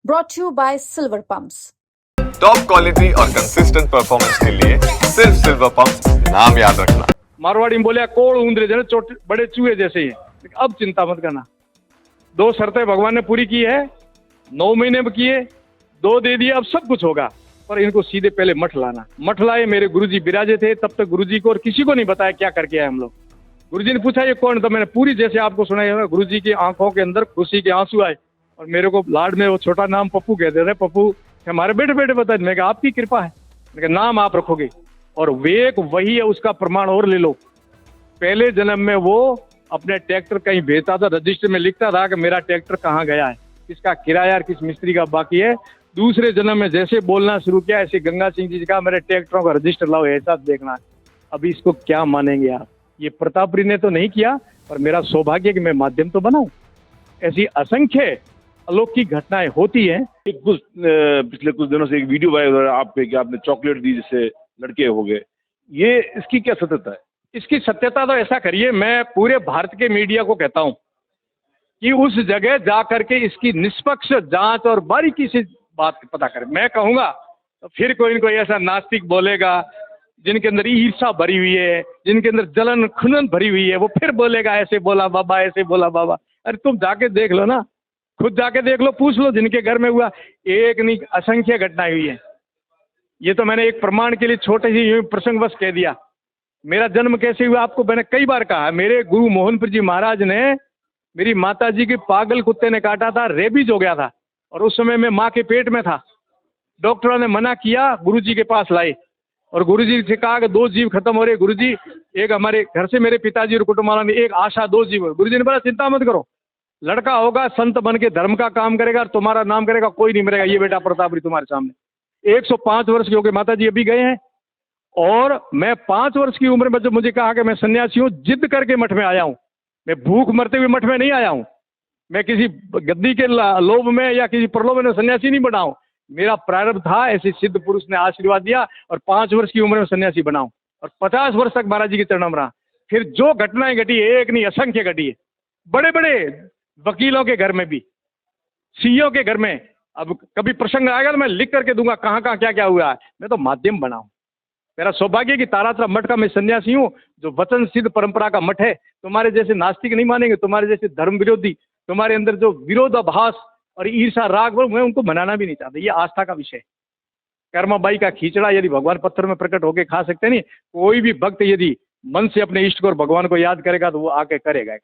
brought to you by Silver Pumps. Top quality और consistent performance के लिए सिर्फ सिल्वर पंप्स, नाम याद रखना। मारवाड़ी में बोलिया कोड़ ऊंदरे जैसे छोटे बड़े चूहे जैसे ही है। अब चिंता मत करना, 2 शर्तें भगवान ने पूरी की है, 9 महीने में किए, 2 दे दिए, अब सब कुछ होगा। पर इनको सीधे पहले मठ लाना। मठ लाए, मेरे गुरुजी विराजे थे, तब तक गुरुजी को और किसी को नहीं बताया क्या करके आए हम लोग। गुरुजी ने पूछा ये कौन, तो मैंने पूरी जैसे आपको सुनाई, गुरुजी की आंखों के अंदर खुशी के आंसू आए और मेरे को लाड में वो छोटा नाम पप्पू कहते थे। पप्पू हमारे बेटे बेटे बताए, मैं कहा आपकी कृपा है, मैं कहा नाम आप रखोगे और वेक वही है, उसका प्रमाण और ले लो। पहले जन्म में वो अपने ट्रैक्टर कहीं भेजता था, रजिस्टर में लिखता था कि मेरा ट्रैक्टर कहाँ गया है, किसका किराया और किस मिस्त्री का बाकी है। दूसरे जन्म में जैसे बोलना शुरू किया, ऐसे गंगा सिंह जी का मेरे ट्रैक्टरों का रजिस्टर लाओ, ऐसा देखना है। अभी इसको क्या मानेंगे आप, ये प्रतापरी ने तो नहीं किया, पर मेरा सौभाग्य कि मैं माध्यम तो बनाऊं। ऐसी असंख्य अलौकिक घटनाएं होती हैं। पिछले कुछ दिनों से एक वीडियो वायरल हो रहा है आप पे कि आपने चॉकलेट दी जिससे लड़के हो गए, ये इसकी क्या सत्यता है? इसकी सत्यता तो ऐसा करिए, मैं पूरे भारत के मीडिया को कहता हूं कि उस जगह जा करके इसकी निष्पक्ष जांच और बारीकी से बात पता करें। मैं कहूंगा तो फिर कोई न कोई ऐसा नास्तिक बोलेगा जिनके अंदर ईर्षा भरी हुई है, जिनके अंदर जलन खुनन भरी हुई है, वो फिर बोलेगा ऐसे बोला बाबा, ऐसे बोला बाबा। अरे तुम जाके देख लो ना, खुद जाके देख लो, पूछ लो जिनके घर में हुआ। एक नहीं असंख्य घटनाएं हुई है। ये तो मैंने एक प्रमाण के लिए छोटे ही प्रसंगवश कह दिया। मेरा जन्म कैसे हुआ आपको मैंने कई बार कहा। मेरे गुरु मोहनपुर जी महाराज ने मेरी माता जी की पागल कुत्ते ने काटा था, रेबीज हो गया था और उस समय मैं माँ के पेट में था। डॉक्टरों ने मना किया, गुरु जी के पास लाए और गुरु जी से कहा कि 2 जीव खत्म हो रहे गुरु जी। एक हमारे घर से मेरे पिताजी और कुटुंब वालों ने, एक आशा 2 जीव। गुरु जी ने बोला चिंता मत करो, लड़का होगा, संत बन के धर्म का काम करेगा और तुम्हारा नाम करेगा, कोई नहीं मरेगा। ये बेटा प्रतापरी तुम्हारे सामने। 105 वर्ष के हो गए, माता जी अभी गए हैं। और मैं 5 वर्ष की उम्र में जब मुझे कहा कि मैं सन्यासी हूँ, जिद करके मठ में आया हूँ। मैं भूख मरते हुए मठ में नहीं आया हूँ, मैं किसी गद्दी के लोभ में या किसी प्रलोभ में सन्यासी नहीं बना हूँ। मेरा प्रारब्ध था, ऐसे सिद्ध पुरुष ने आशीर्वाद दिया और 5 वर्ष की उम्र में सन्यासी बनाऊं और 50 वर्ष तक महाराज जी के चरणों में रहा। फिर जो घटनाएं घटी, एक नहीं असंख्य घटी है। बड़े बड़े वकीलों के घर में भी, सीईओ के घर में। अब कभी प्रसंग आएगा तो मैं लिख करके दूंगा कहाँ कहाँ क्या क्या हुआ है। मैं तो माध्यम बनाऊं। मेरा सौभाग्य कि तारातरा मठ का मैं सन्यासी हूँ, जो वचन सिद्ध परंपरा का मठ है। तुम्हारे जैसे नास्तिक नहीं मानेंगे, तुम्हारे जैसे धर्म विरोधी, तुम्हारे अंदर जो विरोधाभास और ईर्षा राग, मैं उनको मनाना भी नहीं चाहता। ये आस्था का विषय है। कर्माबाई का खींचड़ा यदि भगवान पत्थर में प्रकट होकर खा सकते नहीं, कोई भी भक्त यदि मन से अपने इष्ट को और भगवान को याद करेगा तो वो आके करेगा।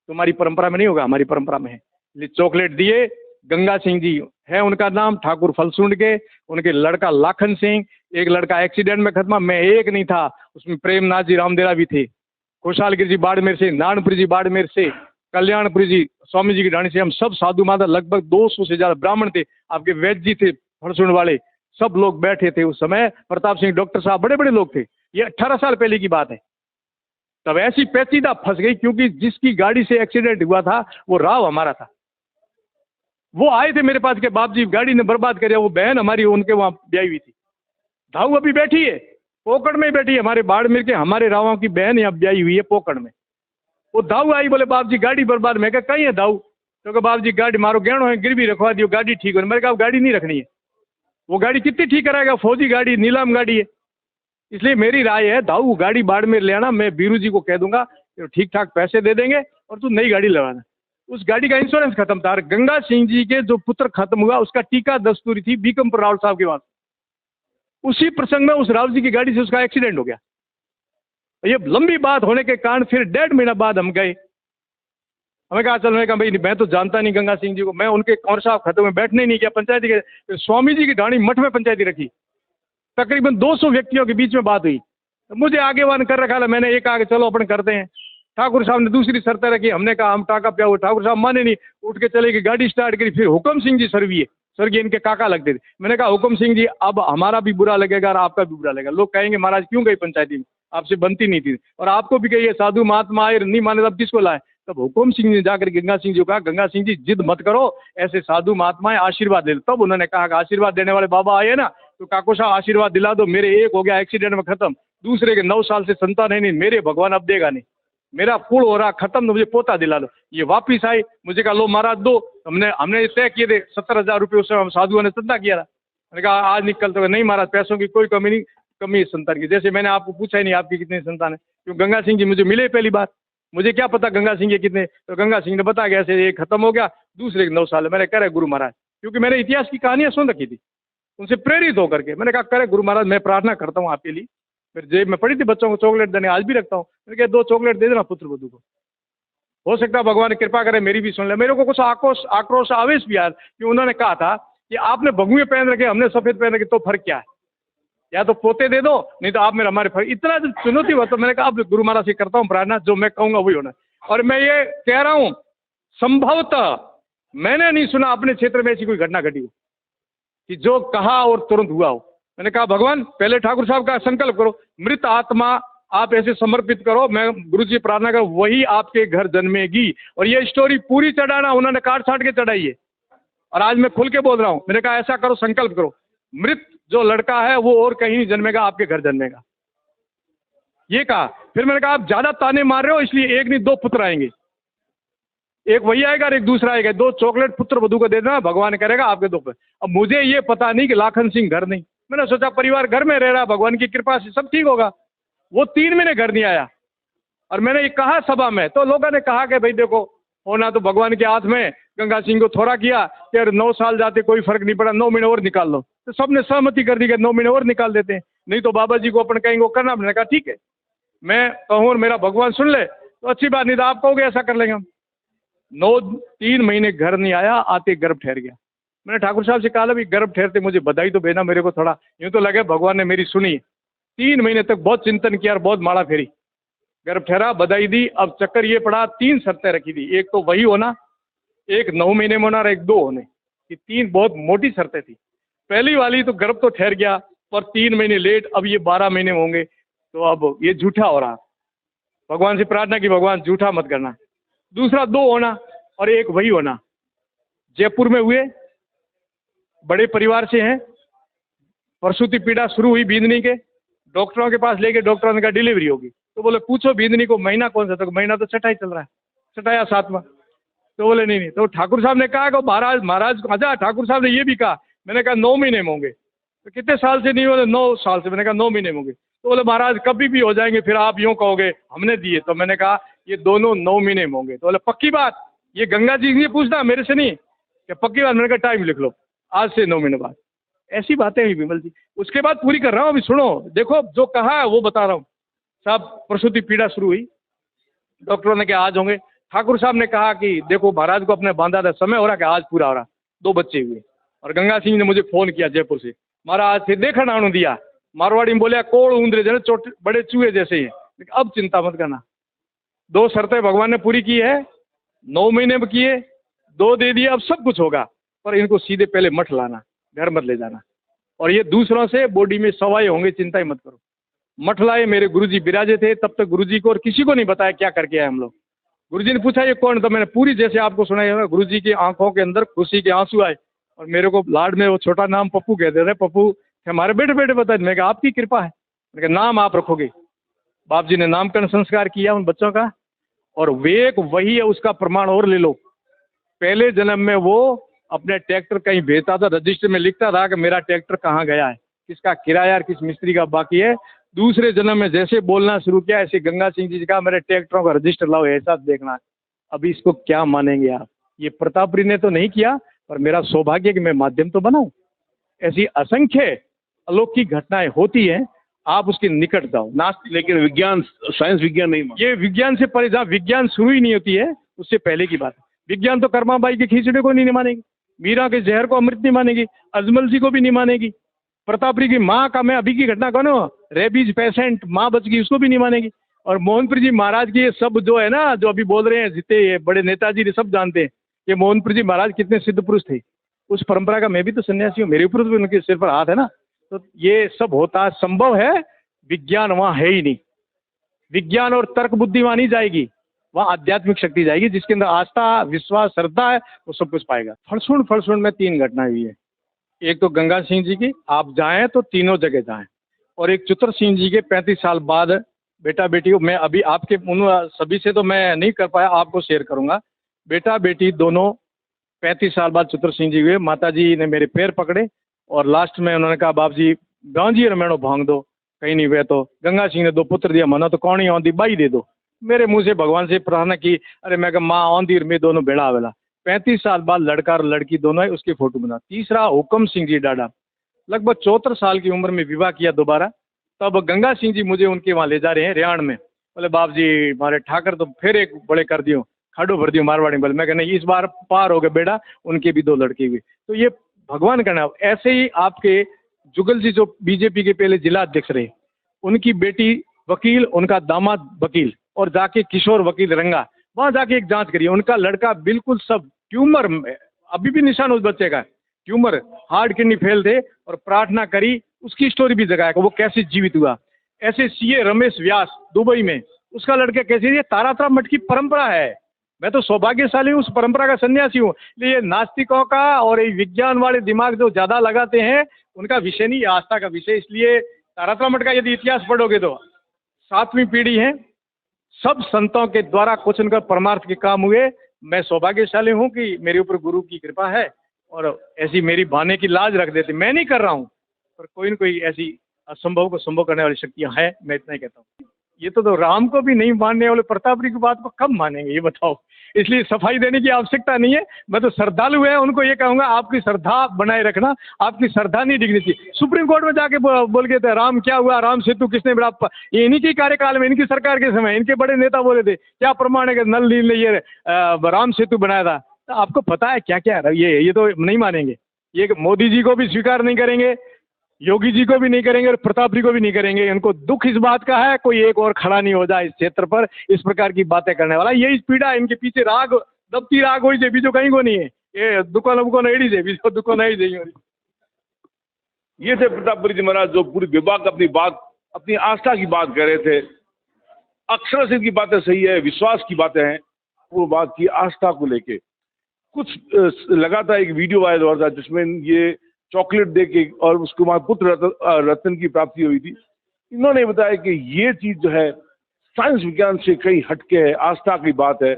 तुम्हारी परंपरा में नहीं होगा, हमारी परंपरा में है। चॉकलेट दिए, गंगा सिंह जी है उनका नाम, ठाकुर फलसूंड के, उनके लड़का लाखन सिंह। एक लड़का एक्सीडेंट में खत्मा, मैं एक नहीं था उसमें, प्रेमनाथ जी रामदेरा भी थे, खुशहालगिरी जी बाड़मेर से, नारायणपुरी जी बाड़मेर से, कल्याणपुरी जी स्वामी जी की ढाणी से, हम सब साधु माता, लगभग 200 से ज्यादा ब्राह्मण थे, आपके वैद्य जी थे फलसूंड वाले, सब लोग बैठे थे उस समय। प्रताप सिंह डॉक्टर साहब, बड़े बड़े लोग थे। ये 18 साल पहले की बात है। तब ऐसी पेचीदा फंस गई क्योंकि जिसकी गाड़ी से एक्सीडेंट हुआ था वो राव हमारा था। वो आए थे मेरे पास के बाप जी गाड़ी ने बर्बाद कर दिया। वो बहन हमारी उनके वहां ब्याही हुई थी, धाऊ अभी बैठी है, पोकड़ में बैठी है, हमारे बाड़मेर के हमारे रावों की बहन यहाँ ब्याही हुई है पोकड़ में। वो दाऊ आई, बोले बाप जी गाड़ी बर्बाद। मैं कहा कहीं है दाऊ? तो बाप जी गाड़ी मारो गहणों है, गिरवी रखवा दियो, गाड़ी ठीक हो। मैंने कहा गाड़ी नहीं रखनी है। वो गाड़ी कितनी ठीक कराएगा, फौजी गाड़ी, नीलाम गाड़ी है। इसलिए मेरी राय है दाऊ गाड़ी बाड़मेर ले आना, मैं बीरू जी को कह दूंगा, ठीक ठाक पैसे दे देंगे और तू नई गाड़ी लगाना। उस गाड़ी का इंश्योरेंस खत्म था। गंगा सिंह जी के जो पुत्र खत्म हुआ, उसका टीका दस्तूरी थी बीकमपुर रावल साहब के पास। उसी प्रसंग में उस राव जी की गाड़ी से उसका एक्सीडेंट हो गया। ये लंबी बात होने के कारण फिर 1.5 महीना बाद हम गए। हमें कहा चल, मैं कहा भाई मैं तो जानता नहीं गंगा सिंह जी को, मैं उनके कौन साहब खत्म में बैठने ही नहीं किया। पंचायती के स्वामी जी की ढाणी मठ में पंचायती रखी, तकरीबन 200 व्यक्तियों के बीच में बात हुई। मुझे आगेवान कर रखा था, मैंने एक आगे चलो अपन करते हैं। ठाकुर साहब ने दूसरी शर्तें रखी, हमने कहा हम टाका प्या हो। ठाकुर साहब माने नहीं, उठ के चले गए, गाड़ी स्टार्ट करी। फिर हुक्म सिंह जी स्वर्गीय इनके काका लगते थे। मैंने कहा हुक्म सिंह जी अब हमारा भी बुरा लगेगा और आपका भी बुरा लगेगा। लोग कहेंगे महाराज क्यों गई पंचायती में, आपसे बनती नहीं थी, और आपको भी कहिए साधु महात्मा आए नहीं माने तब किसको लाए। तब हुक्म सिंह ने जाकर गंगा सिंह जी को कहा, गंगा सिंह जी जिद मत करो, ऐसे साधु महात्माएं आशीर्वाद दे। तब उन्होंने कहा कि आशीर्वाद देने वाले बाबा आए ना, तो काको साहब आशीर्वाद दिला दो। मेरे एक हो गया एक्सीडेंट में खत्म, दूसरे के 9 साल से संतान है नहीं, मेरे भगवान अब देगा नहीं। मेरा कुल हो रहा खत्म, तो मुझे पोता दिला दो। ये वापिस आई, मुझे कहा लो महाराज दो। हमने तय किए थे 70,000 रुपये, उस समय हम साधुओं ने चंदा किया था। मैंने कहा आज निकल, तो नहीं महाराज पैसों की कोई कमी नहीं, कमी है संतान की। जैसे मैंने आपको पूछा ही नहीं आपकी कितनी संतान है, क्यों गंगा सिंह जी मुझे मिले पहली बार, मुझे क्या पता गंगा सिंह के कितने। तो गंगा सिंह ने बता गया ऐसे एक खत्म हो गया, दूसरे 9 साल है। मैंने कह रहे गुरु महाराज, क्योंकि मैंने इतिहास की कहानियां सुन रखी थी उनसे प्रेरित होकर के। मैंने कहा करे गुरु महाराज मैं प्रार्थना करता हूँ आपके लिए। फिर जेब में पड़ी थी बच्चों को चॉकलेट देने, आज भी रखता हूँ। मैंने कहा 2 चॉकलेट दे देना पुत्र वधू को, हो सकता है भगवान कृपा करे मेरी भी सुन ले। मेरे को कुछ आक्रोश आवेश भी आया कि उन्होंने कहा था कि आपने भगुए पहन रखे, हमने सफेद पहन रखे, तो फर्क क्या है, या तो पोते दे दो, नहीं तो आप मेरे हमारे फर्क। इतना जब चुनौती हुआ तो मैंने कहा अब गुरु महाराज से करता हूँ प्रार्थना, जो मैं कहूँगा वही होना। और मैं ये कह रहा हूँ संभवतः मैंने नहीं सुना अपने क्षेत्र में ऐसी कोई घटना घटी हो कि जो कहा और तुरंत हुआ हो। मैंने कहा भगवान पहले ठाकुर साहब का संकल्प करो, मृत आत्मा आप ऐसे समर्पित करो, मैं गुरु जी प्रार्थना करो, वही आपके घर जन्मेगी। और ये स्टोरी पूरी चढ़ाना उन्होंने काट छाट के चढ़ाई है, और आज मैं खुल के बोल रहा हूँ। मैंने कहा ऐसा करो, संकल्प करो, मृत जो लड़का है वो और कहीं नहीं जन्मेगा, आपके घर जन्मेगा, ये कहा। फिर मैंने कहा आप ज्यादा ताने मार रहे हो, इसलिए एक नहीं 2 पुत्र आएंगे, एक वही आएगा और एक दूसरा आएगा। 2 चॉकलेट पुत्र वधू को दे देना, भगवान करेगा आपके 2 पुत्र। अब मुझे ये पता नहीं कि लाखन सिंह घर नहीं, मैंने सोचा परिवार घर में रह रहा, भगवान की कृपा से सब ठीक होगा। वो 3 महीने घर नहीं आया, और मैंने ये कहा सभा में, तो लोगों ने कहा कि भाई देखो होना तो भगवान के हाथ में। गंगा सिंह को थोड़ा किया कि यार 9 साल जाते कोई फर्क नहीं पड़ा, 9 महीने और निकाल लो। तो सबने सहमति कर दी कि 9 महीने और निकाल देते हैं, नहीं तो बाबा जी को अपन कहेंगे वो करना। मैंने कहा ठीक है, मैं कहूँ और मेरा भगवान सुन ले तो अच्छी बात, नहीं तो आप कहोगे ऐसा कर लेंगे हम। 3 महीने घर नहीं आया, आते गर्भ ठहर गया। मैंने ठाकुर साहब से कहा भी गर्भ ठहरते मुझे बधाई तो देना, मेरे को थोड़ा यूँ तो लगे भगवान ने मेरी सुनी। 3 महीने तक बहुत चिंतन किया और बहुत माड़ा फेरी, गर्भ ठहरा, बधाई दी। अब चक्कर ये पड़ा, 3 शर्तें रखी थी, एक तो वही होना, एक 9 महीने में होना और एक 2 होने, ये 3 बहुत मोटी शर्तें थी। पहली वाली तो गर्भ तो ठहर गया, पर 3 महीने लेट, अब ये 12 महीने होंगे, तो अब ये झूठा हो रहा। भगवान से प्रार्थना की भगवान झूठा मत करना। दूसरा 2 होना और एक वही होना। जयपुर में हुए, बड़े परिवार से हैं, प्रसूति पीड़ा शुरू हुई बींदनी के, डॉक्टरों के पास लेके डॉक्टरों ने कहा डिलीवरी होगी, तो बोले पूछो बींदनी को महीना कौन सा, तो महीना तो 6वां चल रहा है, 6वां या 7वां। तो बोले नहीं, तो ठाकुर साहब ने कहा कि महाराज अच्छा ठाकुर साहब ने ये भी कहा। मैंने कहा 9 महीने में होंगे, तो कितने साल से नहीं बोले 9 साल से। मैंने कहा 9 महीने में होंगे, तो बोले महाराज कभी भी हो जाएंगे, फिर आप यूँ कहोगे हमने दिए। तो मैंने कहा ये दोनों 9 महीने में होंगे। तो बोले पक्की बात, ये गंगा जी ने पूछना मेरे से नहीं कि पक्की बात। मैंने कहा टाइम लिख लो, आज से 9 महीने बाद। ऐसी बातें हुई विमल जी। उसके बाद पूरी कर रहा हूँ, अभी सुनो, देखो जो कहा है वो बता रहा हूँ साहब। प्रसूति पीड़ा शुरू हुई, डॉक्टरों ने कहा आज होंगे। ठाकुर साहब ने कहा कि देखो महाराज को अपने बांधा था, समय हो रहा कि आज पूरा हो रहा। 2 बच्चे हुए, और गंगा सिंह ने मुझे फोन किया जयपुर से, महाराज से देखा नाणु दिया। मारवाड़ी में बोले कोड़ ऊंदरे जैसे चोट बड़े चूहे जैसे ही, अब चिंता मत करना। 2 शर्तें भगवान ने पूरी की है, 9 महीने में किए, 2 दे दिए, अब सब कुछ होगा। पर इनको सीधे पहले मठ लाना, घर मत ले जाना। और ये दूसरों से बॉडी में सवाए होंगे, चिंता ही मत करो। मठ लाए, मेरे गुरुजी विराजे थे, तब तक गुरुजी को और किसी को नहीं बताया क्या करके आए हम लोग। गुरुजी ने पूछा ये कौन, तो मैंने पूरी जैसे आपको सुनाई होगा। गुरुजी की आंखों के अंदर खुशी के आंसू आए, और मेरे को लाड में वो छोटा नाम पप्पू कहते थे। पप्पू हमारे बेटे बेटे बताए, मैं कहा आपकी कृपा है, मैं कहा नाम आप रखोगे। बाप जी ने नामकरण संस्कार किया उन बच्चों का, और वेक वही है, उसका प्रमाण और ले लो। पहले जन्म में वो अपने ट्रैक्टर कहीं भेजता था, रजिस्टर में लिखता था कि मेरा ट्रैक्टर कहाँ गया है, किसका किराया और किस मिस्त्री का बाकी है। दूसरे जन्म में जैसे बोलना शुरू किया, ऐसे गंगा सिंह जी का मेरे ट्रैक्टरों का रजिस्टर लाओ, ऐसा देखना। अभी इसको क्या मानेंगे आप, ये प्रतापरी ने तो नहीं किया, पर मेरा सौभाग्य कि मैं माध्यम तो बनाऊं। ऐसी असंख्य अलौकिक घटनाएं होती हैं, आप उसके निकट जाओ। लेकिन विज्ञान, साइंस विज्ञान नहीं मानता। ये विज्ञान से परे, जहाँ विज्ञान शुरू ही नहीं होती है उससे पहले की बात है। विज्ञान तो कर्माबाई के खिचड़े को नहीं मानेगी, मीरा के जहर को अमृत नहीं मानेगी, अजमल जी को भी नहीं मानेगी, प्रतापरी की माँ का, मैं अभी की घटना कहूँ, रेबीज पेशेंट माँ बच गई, उसको भी नहीं मानेगी। और मोहनपुर जी महाराज की ये सब जो है ना, जो अभी बोल रहे हैं जितने बड़े नेताजी ने सब जानते हैं कि मोहनपुर जी महाराज कितने सिद्ध पुरुष थे। उस परंपरा का मैं भी तो सन्यासी हूँ, मेरे ऊपर भी उनके सिर पर हाथ है ना। तो ये सब होता संभव है, विज्ञान वहाँ है ही नहीं। विज्ञान और तर्क बुद्धि वहाँ नहीं जाएगी, वहाँ आध्यात्मिक शक्ति जाएगी। जिसके अंदर आस्था, विश्वास, श्रद्धा है, वो सब कुछ पाएगा। फरसुण में 3 घटनाएं हुई है। एक तो गंगा सिंह जी की, आप जाएं तो तीनों जगह जाएं। और एक चतुर सिंह जी के 35 साल बाद बेटा बेटी को मैं अभी आपके उन सभी से तो मैं नहीं कर पाया, आपको शेयर करूंगा। बेटा बेटी दोनों 35 साल बाद चतुर सिंह जी हुए। माता जी ने मेरे पैर पकड़े और लास्ट में उन्होंने कहा बाप जी गांधी रमेणो भांग दो, कहीं नहीं हुए तो गंगा सिंह ने 2 पुत्र दिया, मना तो कौन ही आंधी बाई दे दो। मेरे मुंह से भगवान से प्रार्थना की, अरे मैं कहा माँ आंधी में दोनों बेड़ा आवेला। 35 साल बाद लड़का और लड़की दोनों है, उसकी फोटो बना। तीसरा हुक्म सिंह जी डाडा, लगभग 74 साल की उम्र में विवाह किया दोबारा। तब गंगा सिंह जी मुझे उनके वहाँ ले जा रहे हैं रियाण में। बोले बाप जी हमारे ठाकर तो फिर एक बड़े कर दियो, खाडो भर दियो मारवाड़ी। बोले मैं नहीं, इस बार पार हो गए बेटा, उनके भी 2 लड़के हुए। तो ये भगवान का नाम। ऐसे ही आपके जुगल जी जो बीजेपी के पहले जिला अध्यक्ष रहे, उनकी बेटी वकील, उनका दामाद वकील, और जाके किशोर वकील रंगा, वहां जाके एक जांच करिए। उनका लड़का बिल्कुल सब ट्यूमर में, अभी भी निशान उस बच्चे का ट्यूमर, हार्ट किडनी फेल थे, और प्रार्थना करी, उसकी स्टोरी भी जगाया वो कैसे जीवित हुआ। ऐसे सीए रमेश व्यास दुबई में, उसका लड़का कैसे, ये तारातरा मठ की परंपरा है। मैं तो सौभाग्यशाली हूँ, उस परंपरा का सन्यासी हूँ। ये नास्तिकों का और ये विज्ञान वाले दिमाग जो ज्यादा लगाते हैं, उनका विषय नहीं, आस्था का विषय। इसलिए तारातरा मठ का यदि इतिहास पढ़ोगे तो 7वीं पीढ़ी है, सब संतों के द्वारा कुछ उनका परमार्थ के काम हुए। मैं सौभाग्यशाली हूँ कि मेरे ऊपर गुरु की कृपा है, और ऐसी मेरी बहाने की लाज रख देते। मैं नहीं कर रहा हूँ, पर कोई न कोई ऐसी असंभव को संभव करने वाली शक्तियाँ हैं, मैं इतना ही कहता हूँ। ये तो राम को भी नहीं मानने वाले प्रतापरी की बात को कब मानेंगे, ये बताओ। इसलिए सफाई देने की आवश्यकता नहीं है। मैं तो श्रद्धालु है, उनको ये कहूंगा आपकी श्रद्धा बनाए रखना, आपकी श्रद्धा नहीं डिगनी चाहिए। सुप्रीम कोर्ट में जाके बोल के थे राम क्या हुआ, राम सेतु किसने बड़ा, ये इन्हीं के कार्यकाल में, इनकी सरकार के समय इनके बड़े नेता बोले थे, क्या प्रमाण है कि नल नील ने ये राम सेतु बनाया था। तो आपको पता है क्या क्या, ये तो नहीं मानेंगे। ये मोदी जी को भी स्वीकार नहीं करेंगे, योगी जी को भी नहीं करेंगे, और प्रताप जी को भी नहीं करेंगे। इनको दुख इस बात का है कोई एक और खड़ा नहीं हो जाए इस क्षेत्र पर इस प्रकार की बातें करने वाला। यही पीड़ा इनके पीछे राग दबती राग हो जाए, बीजो कहीं को नहीं है। ये दुकान नहीं जाए, बीजो दुकान नहीं जाइए। ये थे प्रतापपुरी जी महाराज, जो पूरी विभाग अपनी बात, अपनी आस्था की बात कर रहे थे। अक्षर से की बातें सही है, विश्वास की बातें हैं, वो बात की आस्था को लेके। कुछ लगातार एक वीडियो वायरल हो रहा था जिसमें ये चॉकलेट दे के और उसके बाद पुत्र रत्न की प्राप्ति हुई थी। इन्होंने बताया कि ये चीज जो है साइंस विज्ञान से कहीं हटके है, आस्था की बात है।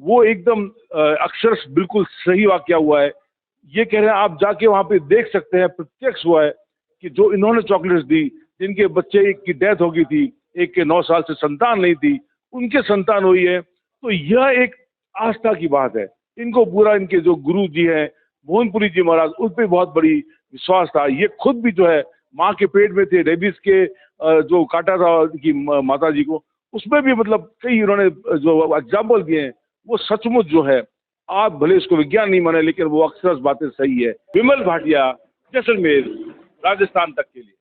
वो एकदम अक्षर बिल्कुल सही वाकया हुआ है। ये कह रहे हैं, आप जाके वहां पे देख सकते हैं, प्रत्यक्ष हुआ है कि जो इन्होंने चॉकलेट्स दी, जिनके बच्चे एक की डेथ हो गई थी, एक के 9 साल से संतान नहीं थी, उनके संतान हुई है। तो यह एक आस्था की बात है। इनको पूरा, इनके जो गुरु जी हैं मोहनपुरी जी महाराज, उस पर बहुत बड़ी विश्वास था। ये खुद भी जो है माँ के पेट में थे, रेबीज के जो काटा था उनकी माता जी को, उसमें भी मतलब कई उन्होंने जो एग्जाम्पल दिए हैं, वो सचमुच जो है, आप भले इसको विज्ञान नहीं माने, लेकिन वो अक्सर बातें सही है। विमल भाटिया, जैसलमेर, राजस्थान तक के लिए।